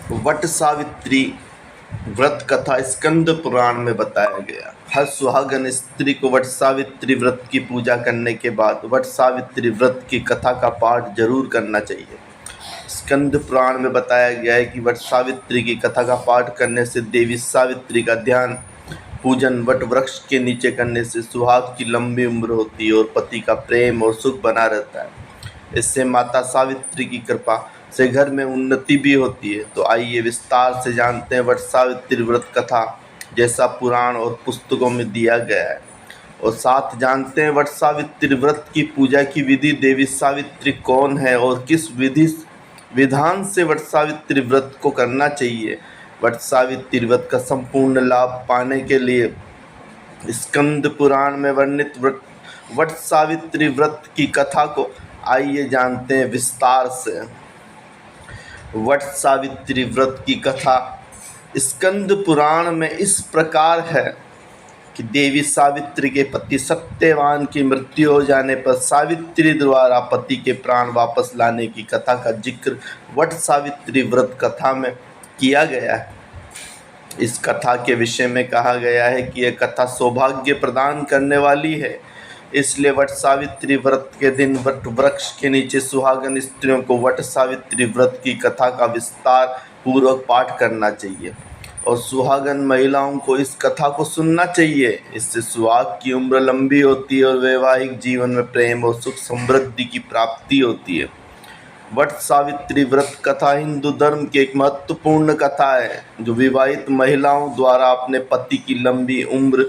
वट सावित्री व्रत कथा स्कंद पुराण में बताया गया। हर सुहागन स्त्री को वट सावित्री व्रत की पूजा करने के बाद वट सावित्री व्रत की कथा का पाठ जरूर करना चाहिए। स्कंद पुराण में बताया गया है कि वट सावित्री की कथा का पाठ करने से देवी सावित्री का ध्यान पूजन वट वृक्ष के नीचे करने से सुहाग की लंबी उम्र होती है और पति का प्रेम और सुख बना रहता है। इससे माता सावित्री की कृपा से घर में उन्नति भी होती है। तो आइए विस्तार से जानते हैं वट सावित्री व्रत कथा जैसा पुराण और पुस्तकों में दिया गया है, और साथ जानते हैं वट सावित्री व्रत की पूजा की विधि, देवी सावित्री कौन है और किस विधान से वट सावित्री व्रत को करना चाहिए। वट सावित्री व्रत का संपूर्ण लाभ पाने के लिए स्कंद पुराण में वर्णित वट सावित्री व्रत की कथा को आइए जानते हैं विस्तार से। वट सावित्री व्रत की कथा स्कंद पुराण में इस प्रकार है कि देवी सावित्री के पति सत्यवान की मृत्यु हो जाने पर सावित्री द्वारा पति के प्राण वापस लाने की कथा का जिक्र वट सावित्री व्रत कथा में किया गया है। इस कथा के विषय में कहा गया है कि यह कथा सौभाग्य प्रदान करने वाली है, इसलिए वट सावित्री व्रत के दिन वट वृक्ष के नीचे सुहागन स्त्रियों को वट सावित्री व्रत की कथा का विस्तार पूर्वक पाठ करना चाहिए और सुहागन महिलाओं को इस कथा को सुनना चाहिए। इससे सुहाग की उम्र लंबी होती है और वैवाहिक जीवन में प्रेम और सुख समृद्धि की प्राप्ति होती है। वट सावित्री व्रत कथा हिंदू धर्म की एक महत्वपूर्ण कथा है जो विवाहित महिलाओं द्वारा अपने पति की लंबी उम्र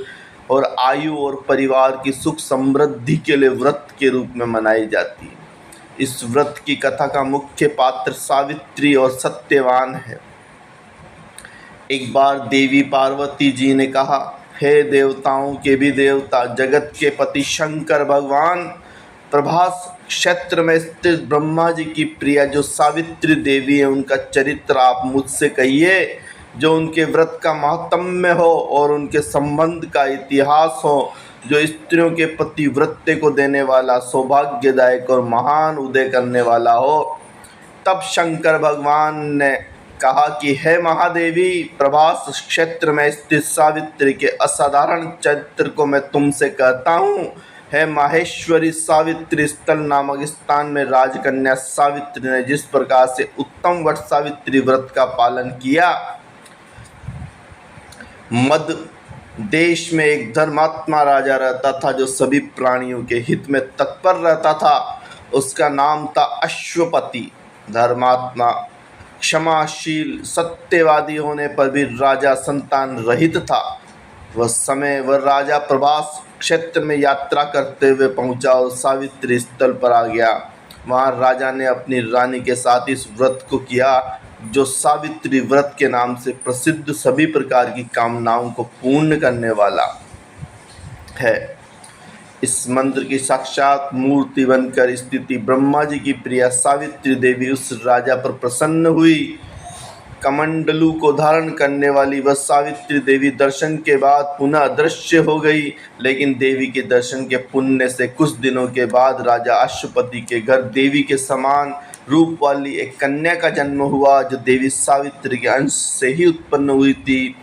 और आयु और परिवार की सुख समृद्धि के लिए व्रत के रूप में मनाई जाती है। इस व्रत की कथा का मुख्य पात्र सावित्री और सत्यवान है। एक बार देवी पार्वती जी ने कहा, हे देवताओं के भी देवता, जगत के पति शंकर भगवान, प्रभास क्षेत्र में स्थित ब्रह्मा जी की प्रिया जो सावित्री देवी है, उनका चरित्र आप मुझसे कहिए, जो उनके व्रत का महात्म्य हो और उनके संबंध का इतिहास हो, जो स्त्रियों के पति व्रत को देने वाला, सौभाग्यदायक और महान उदय करने वाला हो। तब शंकर भगवान ने कहा कि हे महादेवी, प्रभास क्षेत्र में स्थित सावित्री के असाधारण चरित्र को मैं तुमसे कहता हूँ। है माहेश्वरी सावित्री स्थल नामक स्थान में राजकन्या सावित्री ने जिस प्रकार से उत्तम वट सावित्री व्रत का पालन किया, मध्य देश में एक धर्मात्मा राजा रहता था जो सभी प्राणियों के हित में तत्पर रहता था। उसका नाम था अश्वपति। धर्मात्मा क्षमाशील सत्यवादी होने पर भी राजा संतान रहित था। वह राजा प्रभास क्षेत्र में यात्रा करते हुए पहुंचा और सावित्री स्थल पर आ गया। वहां राजा ने अपनी रानी के साथ इस व्रत को किया जो सावित्री व्रत के नाम से प्रसिद्ध, सभी प्रकार की कामनाओं को पूर्ण करने वाला है। इस मंत्र की साक्षात मूर्ति बनकर स्थिति ब्रह्मा जी की प्रिया सावित्री देवी उस राजा पर प्रसन्न हुई। कमंडलू को धारण करने वाली वह सावित्री देवी दर्शन के बाद पुनः अदृश्य हो गई, लेकिन देवी के दर्शन के पुण्य से कुछ दिनों के बाद राजा अश्वपति के घर देवी के समान रूप वाली एक कन्या का जन्म हुआ जो देवी सावित्री के अंश से ही उत्पन्न हुई थी।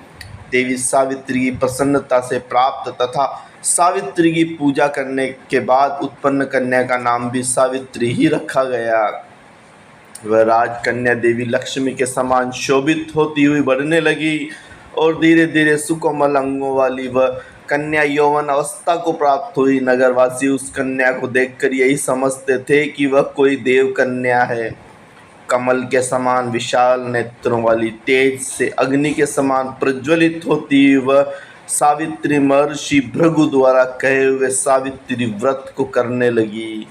देवी सावित्री की प्रसन्नता से प्राप्त तथा सावित्री की पूजा करने के बाद उत्पन्न कन्या का नाम भी सावित्री ही रखा गया। वह राजकन्या देवी लक्ष्मी के समान शोभित होती हुई बढ़ने लगी और धीरे धीरे सुकोमल अंगों वाली वह कन्या यौवन अवस्था को प्राप्त हुई। नगरवासी उस कन्या को देखकर यही समझते थे कि वह कोई देव कन्या है। कमल के समान विशाल नेत्रों वाली, तेज से अग्नि के समान प्रज्वलित होती हुई वह सावित्री महर्षि भृगु द्वारा कहे हुए सावित्री व्रत को करने लगी।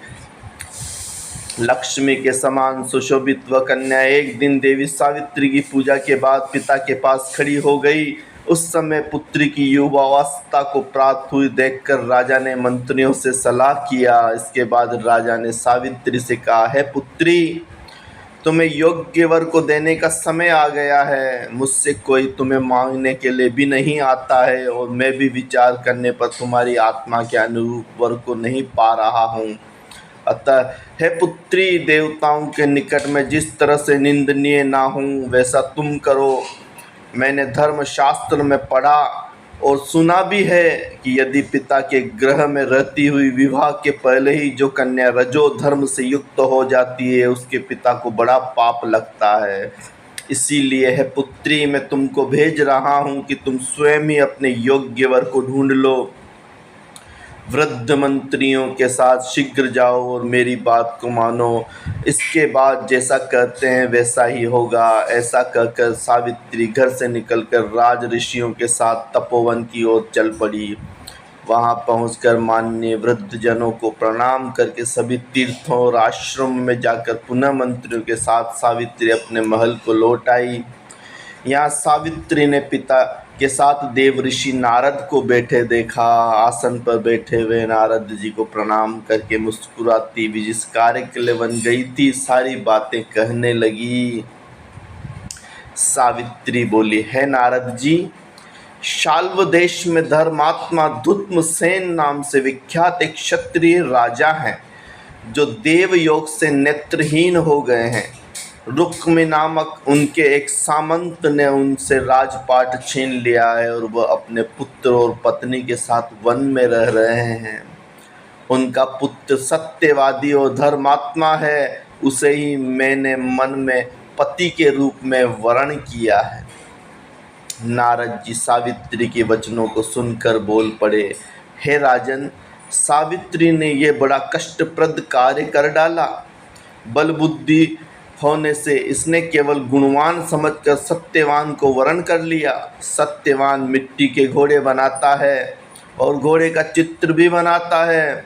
लक्ष्मी के समान सुशोभित वह कन्या एक दिन देवी सावित्री की पूजा के बाद पिता के पास खड़ी हो गई। उस समय पुत्री की युवावस्था को प्राप्त हुई देखकर राजा ने मंत्रियों से सलाह किया। इसके बाद राजा ने सावित्री से कहा, है पुत्री, तुम्हें योग्य वर को देने का समय आ गया है। मुझसे कोई तुम्हें मांगने के लिए भी नहीं आता है और मैं भी विचार करने पर तुम्हारी आत्मा के अनुरूप वर को नहीं पा रहा हूँ। अतः हे पुत्री, देवताओं के निकट में जिस तरह से निंदनीय ना हूँ वैसा तुम करो। मैंने धर्मशास्त्र में पढ़ा और सुना भी है कि यदि पिता के गृह में रहती हुई विवाह के पहले ही जो कन्या रजो धर्म से युक्त हो जाती है उसके पिता को बड़ा पाप लगता है। इसीलिए है पुत्री, मैं तुमको भेज रहा हूँ कि तुम स्वयं ही अपने योग्य वर को ढूंढ लो। वृद्ध मंत्रियों के साथ शीघ्र जाओ और मेरी बात को मानो। इसके बाद जैसा कहते हैं वैसा ही होगा। ऐसा कहकर सावित्री घर से निकलकर राज ऋषियों के साथ तपोवन की ओर चल पड़ी। वहां पहुंचकर माननीय वृद्धजनों को प्रणाम करके सभी तीर्थों और आश्रम में जाकर पुनः मंत्रियों के साथ सावित्री अपने महल को लौट आई। यहाँ सावित्री ने पिता के साथ देव ऋषि नारद को बैठे देखा। आसन पर बैठे हुए नारद जी को प्रणाम करके मुस्कुराती भी जिस कार्य के लिए बन गई थी सारी बातें कहने लगी। सावित्री बोली, है नारद जी, शाल्व देश में धर्मात्मा धुत्मसेन नाम से विख्यात एक क्षत्रिय राजा हैं जो देव योग से नेत्रहीन हो गए हैं। रुक्मी नामक उनके एक सामंत ने उनसे राजपाट छीन लिया है और वह अपने पुत्र और पत्नी के साथ वन में रह रहे हैं। उनका पुत्र सत्यवादी और धर्मात्मा है, उसे ही मैंने मन में पति के रूप में वर्ण किया है। नारद जी सावित्री के वचनों को सुनकर बोल पड़े, हे राजन, सावित्री ने यह बड़ा कष्टप्रद कार्य कर डाला। बल बुद्धि होने से इसने केवल गुणवान समझकर सत्यवान को वरण कर लिया। सत्यवान मिट्टी के घोड़े बनाता है और घोड़े का चित्र भी बनाता है,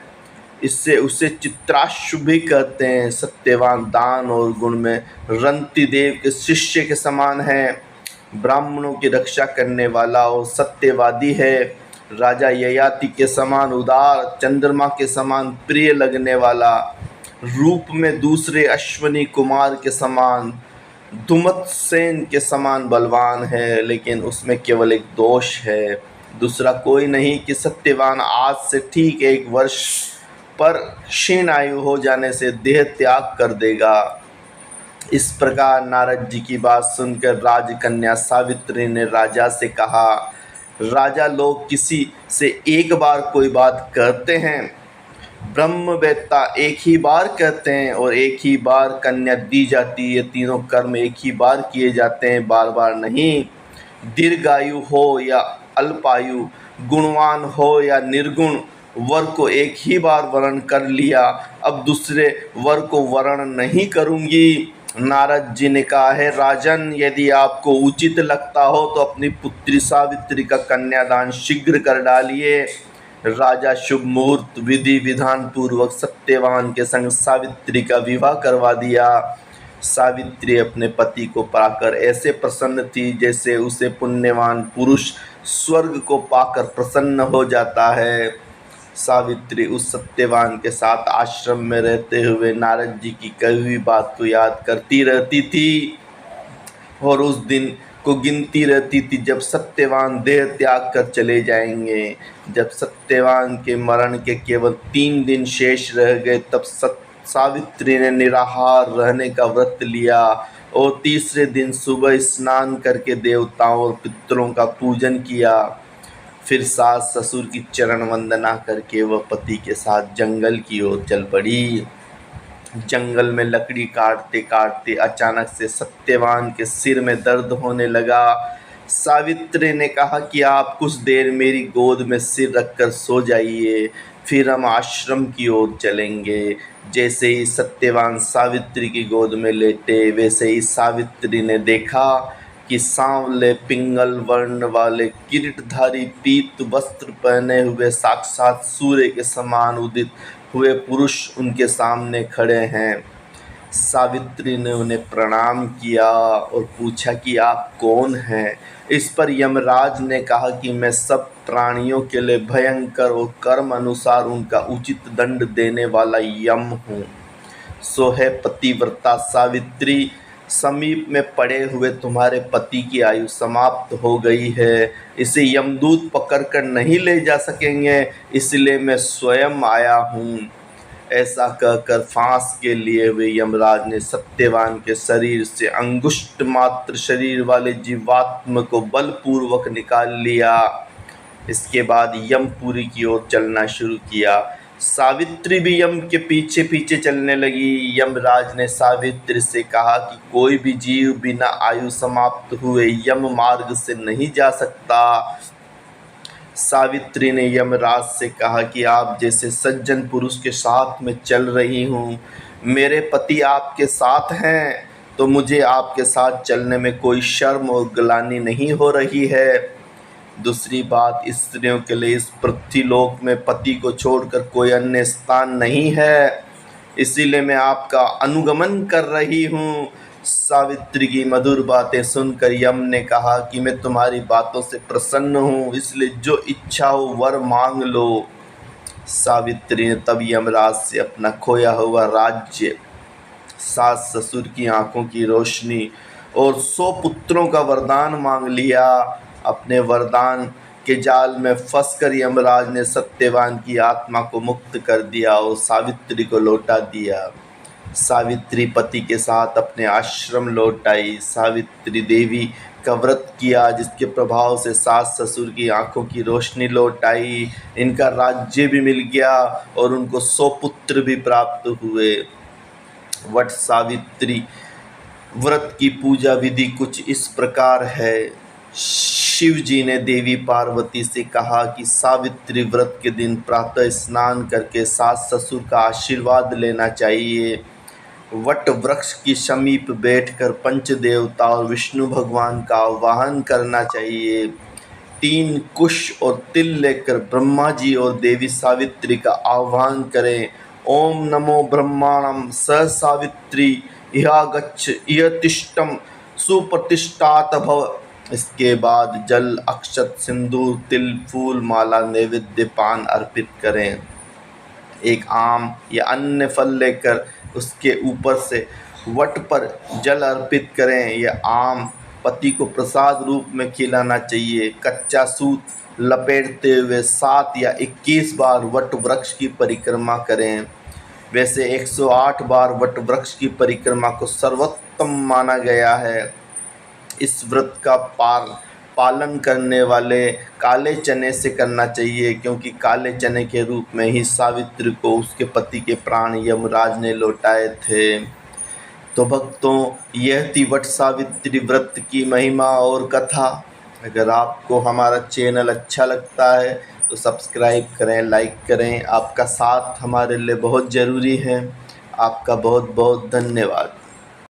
इससे उसे चित्राश्व भी कहते हैं। सत्यवान दान और गुण में रंती देव के शिष्य के समान है, ब्राह्मणों की रक्षा करने वाला और सत्यवादी है। राजा ययाति के समान उदार, चंद्रमा के समान प्रिय लगने वाला, रूप में दूसरे अश्वनी कुमार के समान, धुमतसेन के समान बलवान है। लेकिन उसमें केवल एक दोष है, दूसरा कोई नहीं कि सत्यवान आज से ठीक 1 वर्ष पर क्षीण आयु हो जाने से देह त्याग कर देगा। इस प्रकार नारद जी की बात सुनकर राजकन्या सावित्री ने राजा से कहा, राजा, लोग किसी से एक बार कोई बात कहते हैं, ब्रह्मवेत्ता एक ही बार कहते हैं और एक ही बार कन्या दी जाती है। तीनों कर्म एक ही बार किए जाते हैं, बार बार नहीं। दीर्घायु हो या अल्पायु, गुणवान हो या निर्गुण, वर को एक ही बार वर्ण कर लिया, अब दूसरे वर को वर्ण नहीं करूंगी। नारद जी ने कहा, है राजन, यदि आपको उचित लगता हो तो अपनी पुत्री सावित्री का कन्यादान शीघ्र कर डालिए। राजा शुभ मुहूर्त विधि विधान पूर्वक सत्यवान के संग सावित्री का विवाह करवा दिया। सावित्री अपने पति को पाकर ऐसे प्रसन्न थी जैसे उसे पुण्यवान पुरुष स्वर्ग को पाकर प्रसन्न हो जाता है। सावित्री उस सत्यवान के साथ आश्रम में रहते हुए नारद जी की कही हुई बात को याद करती रहती थी और उस दिन को गिनती रहती थी जब सत्यवान देह त्याग कर चले जाएंगे। जब सत्यवान के मरण के केवल 3 दिन शेष रह गए तब सावित्री ने निराहार रहने का व्रत लिया और तीसरे दिन सुबह स्नान करके देवताओं और पितरों का पूजन किया। फिर सास ससुर की चरण वंदना करके वह पति के साथ जंगल की ओर चल पड़ी। जंगल में लकड़ी काटते काटते अचानक से सत्यवान के सिर में दर्द होने लगा। सावित्री ने कहा कि आप कुछ देर मेरी गोद में सिर रखकर सो जाइए, फिर हम आश्रम की ओर चलेंगे। जैसे ही सत्यवान सावित्री की गोद में लेटे वैसे ही सावित्री ने देखा कि सांवले पिंगल वर्ण वाले किरीटधारी पीत वस्त्र पहने हुए साक्षात सूर्य के समान उदित हुए पुरुष उनके सामने खड़े हैं। सावित्री ने उन्हें प्रणाम किया और पूछा कि आप कौन हैं। इस पर यमराज ने कहा कि मैं सब प्राणियों के लिए भयंकर और कर्म अनुसार उनका उचित दंड देने वाला यम हूँ। सो है पतिव्रता सावित्री, समीप में पड़े हुए तुम्हारे पति की आयु समाप्त हो गई है, इसे यमदूत पकड़कर नहीं ले जा सकेंगे, इसलिए मैं स्वयं आया हूँ। ऐसा कहकर फांस के लिए हुए यमराज ने सत्यवान के शरीर से अंगुष्ठ मात्र शरीर वाले जीवात्म को बलपूर्वक निकाल लिया। इसके बाद यमपुरी की ओर चलना शुरू किया। सावित्री भी यम के पीछे पीछे चलने लगी। यमराज ने सावित्री से कहा कि कोई भी जीव बिना आयु समाप्त हुए यम मार्ग से नहीं जा सकता। सावित्री ने यमराज से कहा कि आप जैसे सज्जन पुरुष के साथ में चल रही हूँ, मेरे पति आपके साथ हैं, तो मुझे आपके साथ चलने में कोई शर्म और ग्लानि नहीं हो रही है। दूसरी बात, स्त्रियों के लिए इस पृथ्वीलोक में पति को छोड़कर कोई अन्य स्थान नहीं है, इसीलिए मैं आपका अनुगमन कर रही हूँ। सावित्री की मधुर बातें सुनकर यम ने कहा कि मैं तुम्हारी बातों से प्रसन्न हूँ, इसलिए जो इच्छा हो वर मांग लो। सावित्री ने तब यमराज से अपना खोया हुआ राज्य, सास ससुर की आंखों की रोशनी और 100 पुत्रों का वरदान मांग लिया। अपने वरदान के जाल में फंसकर यमराज ने सत्यवान की आत्मा को मुक्त कर दिया और सावित्री को लौटा दिया। सावित्री पति के साथ अपने आश्रम लौट आई। सावित्री देवी का व्रत किया, जिसके प्रभाव से सास ससुर की आंखों की रोशनी लौट आई। इनका राज्य भी मिल गया और उनको 100 पुत्र भी प्राप्त हुए। वट सावित्री व्रत की पूजा विधि कुछ इस प्रकार है। शिव जी ने देवी पार्वती से कहा कि सावित्री व्रत के दिन प्रातः स्नान करके सास ससुर का आशीर्वाद लेना चाहिए। वट वृक्ष की समीप बैठकर पंच देवता और विष्णु भगवान का आवाहन करना चाहिए। 3 कुश और तिल लेकर ब्रह्मा जी और देवी सावित्री का आह्वान करें। ओम नमो ब्रह्माणम स सावित्री इहा गच्छ इह तिष्ठम सुप्रतिष्ठात भव। इसके बाद जल, अक्षत, सिंदूर, तिल, फूल, माला, नैवेद्य, पान अर्पित करें। एक आम या अन्य फल लेकर उसके ऊपर से वट पर जल अर्पित करें। यह आम पति को प्रसाद रूप में खिलाना चाहिए। कच्चा सूत लपेटते हुए 7 या 21 बार वट वृक्ष की परिक्रमा करें। वैसे 108 बार वट वृक्ष की परिक्रमा को सर्वोत्तम माना गया है। इस व्रत का पालन करने वाले काले चने से करना चाहिए, क्योंकि काले चने के रूप में ही सावित्री को उसके पति के प्राण यमराज ने लौटाए थे। तो भक्तों, यह थी वट सावित्री व्रत की महिमा और कथा। अगर आपको हमारा चैनल अच्छा लगता है तो सब्सक्राइब करें, लाइक करें। आपका साथ हमारे लिए बहुत ज़रूरी है। आपका बहुत बहुत धन्यवाद।